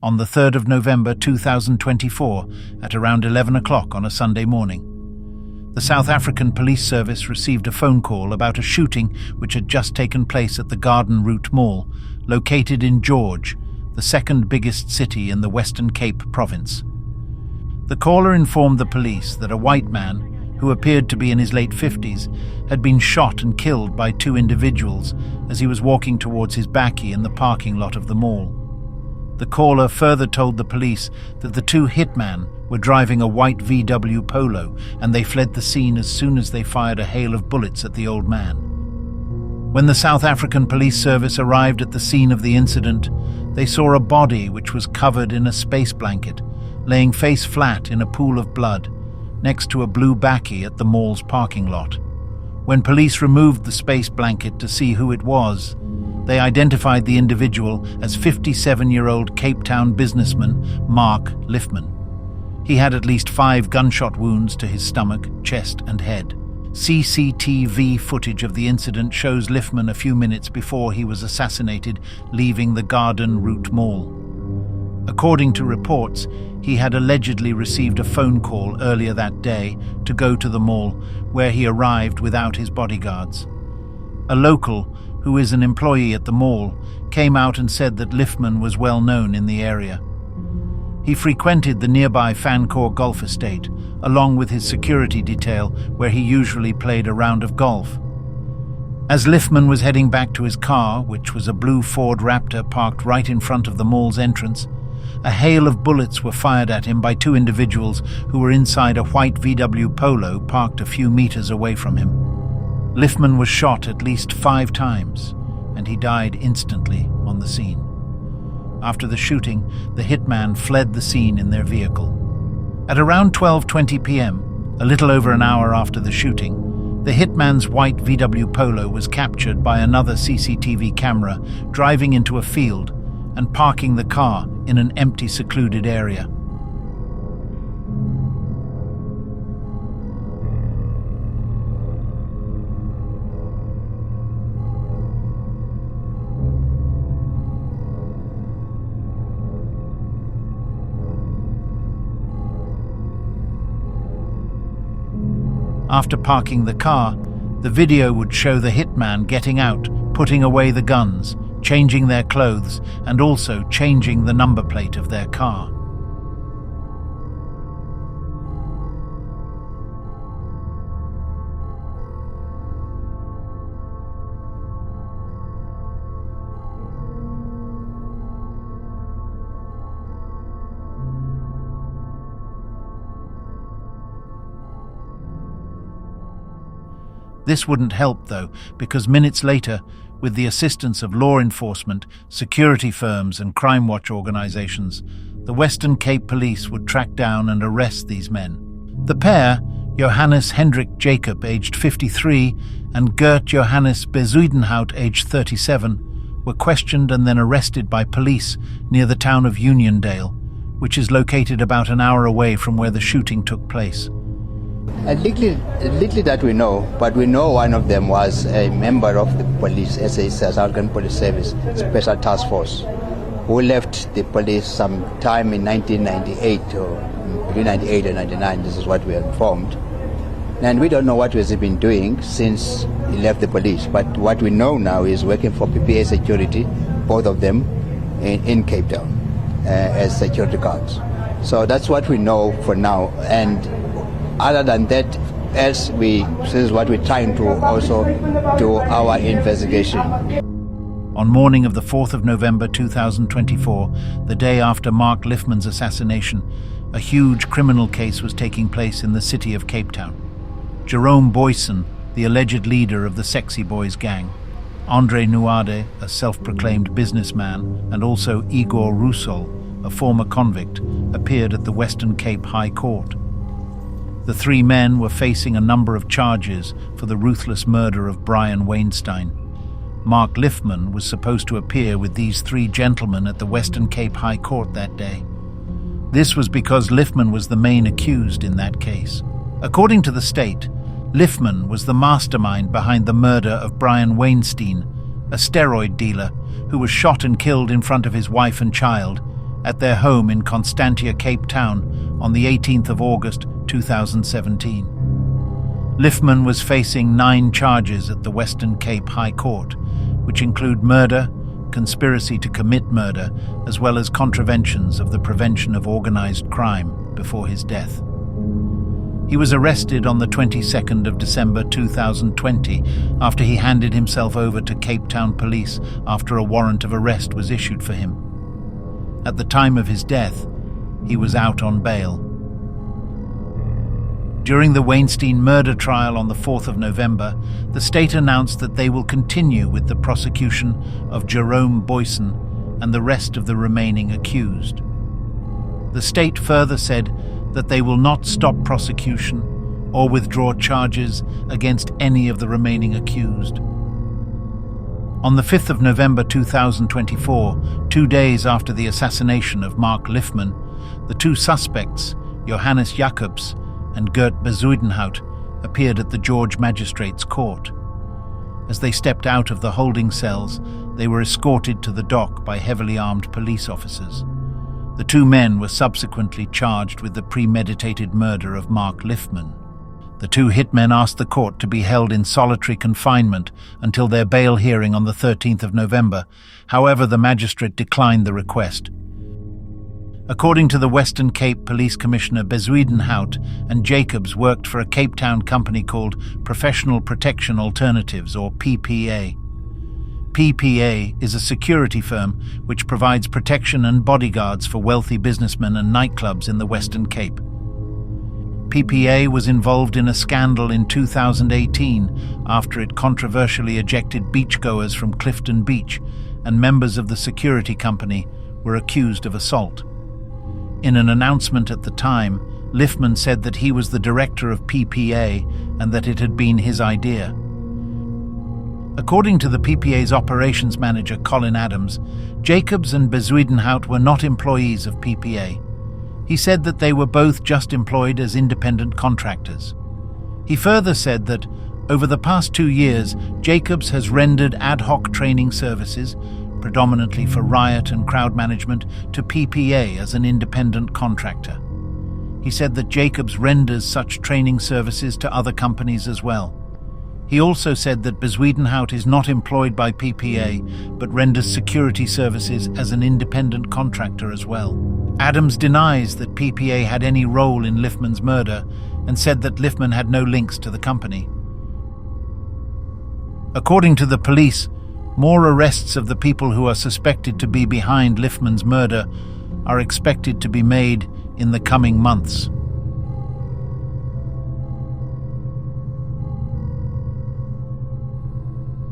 on the 3rd of November 2024 at around 11 o'clock on a Sunday morning. The South African Police Service received a phone call about a shooting which had just taken place at the Garden Route Mall, located in George, the second biggest city in the Western Cape province. The caller informed the police that a white man, who appeared to be in his late 50s, had been shot and killed by two individuals as he was walking towards his bakkie in the parking lot of the mall. The caller further told the police that the two hitmen were driving a white VW Polo and they fled the scene as soon as they fired a hail of bullets at the old man. When the South African Police Service arrived at the scene of the incident, they saw a body which was covered in a space blanket, laying face flat in a pool of blood, next to a blue bakkie at the mall's parking lot. When police removed the space blanket to see who it was, they identified the individual as 57-year-old Cape Town businessman Mark Lifman. He had at least 5 gunshot wounds to his stomach, chest and head. CCTV footage of the incident shows Lifman a few minutes before he was assassinated, leaving the Garden Route Mall. According to reports, he had allegedly received a phone call earlier that day to go to the mall, where he arrived without his bodyguards. A local, who is an employee at the mall, came out and said that Lifman was well known in the area. He frequented the nearby Fancourt Golf Estate, along with his security detail, where he usually played a round of golf. As Lifman was heading back to his car, which was a blue Ford Raptor parked right in front of the mall's entrance, a hail of bullets were fired at him by two individuals who were inside a white VW Polo parked a few meters away from him. Lifman was shot at least 5 times, and he died instantly on the scene. After the shooting, the hitman fled the scene in their vehicle. At around 12:20 p.m., a little over an hour after the shooting, the hitman's white VW Polo was captured by another CCTV camera driving into a field and parking the car in an empty, secluded area. After parking the car, the video would show the hitman getting out, putting away the guns, changing their clothes, and also changing the number plate of their car. This wouldn't help, though, because minutes later, with the assistance of law enforcement, security firms and crime watch organizations, the Western Cape Police would track down and arrest these men. The pair, Johannes Hendrik Jacob, aged 53, and Gert Johannes Bezuidenhout, aged 37, were questioned and then arrested by police near the town of Uniondale, which is located about an hour away from where the shooting took place. Little that we know, but we know one of them was a member of the police, South African Police Service Special Task Force, who left the police sometime in 1998, or between 98 and 99, this is what we are informed. And we don't know what has he been doing since he left the police, but what we know now is working for PPA Security, both of them in Cape Town, as security guards. So that's what we know for now, and other than that, this is what we're trying to also do our investigation. On morning of the 4th of November 2024, the day after Mark Lifman's assassination, a huge criminal case was taking place in the city of Cape Town. Jerome Boyson, the alleged leader of the Sexy Boys gang, Andre Nuade, a self-proclaimed businessman, and also Igor Roussel, a former convict, appeared at the Western Cape High Court. The 3 men were facing a number of charges for the ruthless murder of Brian Weinstein. Mark Lifman was supposed to appear with these 3 gentlemen at the Western Cape High Court that day. This was because Lifman was the main accused in that case. According to the state, Lifman was the mastermind behind the murder of Brian Weinstein, a steroid dealer who was shot and killed in front of his wife and child, at their home in Constantia, Cape Town, on the 18th of August 2017. Lifman was facing 9 charges at the Western Cape High Court, which include murder, conspiracy to commit murder, as well as contraventions of the Prevention of Organized Crime before his death. He was arrested on the 22nd of December 2020 after he handed himself over to Cape Town police after a warrant of arrest was issued for him. At the time of his death, he was out on bail. During the Weinstein murder trial on the 4th of November, the state announced that they will continue with the prosecution of Jerome Boyson and the rest of the remaining accused. The state further said that they will not stop prosecution or withdraw charges against any of the remaining accused. On the 5th of November 2024, 2 days after the assassination of Mark Lifman, the 2 suspects, Johannes Jacobs and Gert Bezuidenhout, appeared at the George Magistrates Court. As they stepped out of the holding cells, they were escorted to the dock by heavily armed police officers. The 2 men were subsequently charged with the premeditated murder of Mark Lifman. The 2 hitmen asked the court to be held in solitary confinement until their bail hearing on the 13th of November. However, the magistrate declined the request. According to the Western Cape Police Commissioner, Bezuidenhout and Jacobs worked for a Cape Town company called Professional Protection Alternatives, or PPA. PPA is a security firm which provides protection and bodyguards for wealthy businessmen and nightclubs in the Western Cape. PPA was involved in a scandal in 2018 after it controversially ejected beachgoers from Clifton Beach, and members of the security company were accused of assault. In an announcement at the time, Lifman said that he was the director of PPA and that it had been his idea. According to the PPA's operations manager, Colin Adams, Jacobs and Bezuidenhout were not employees of PPA. He said that they were both just employed as independent contractors. He further said that, over the past 2 years, Jacobs has rendered ad hoc training services, predominantly for riot and crowd management, to PPA as an independent contractor. He said that Jacobs renders such training services to other companies as well. He also said that Bezuidenhout is not employed by PPA, but renders security services as an independent contractor as well. Adams denies that PPA had any role in Lifman's murder and said that Lifman had no links to the company. According to the police, more arrests of the people who are suspected to be behind Lifman's murder are expected to be made in the coming months.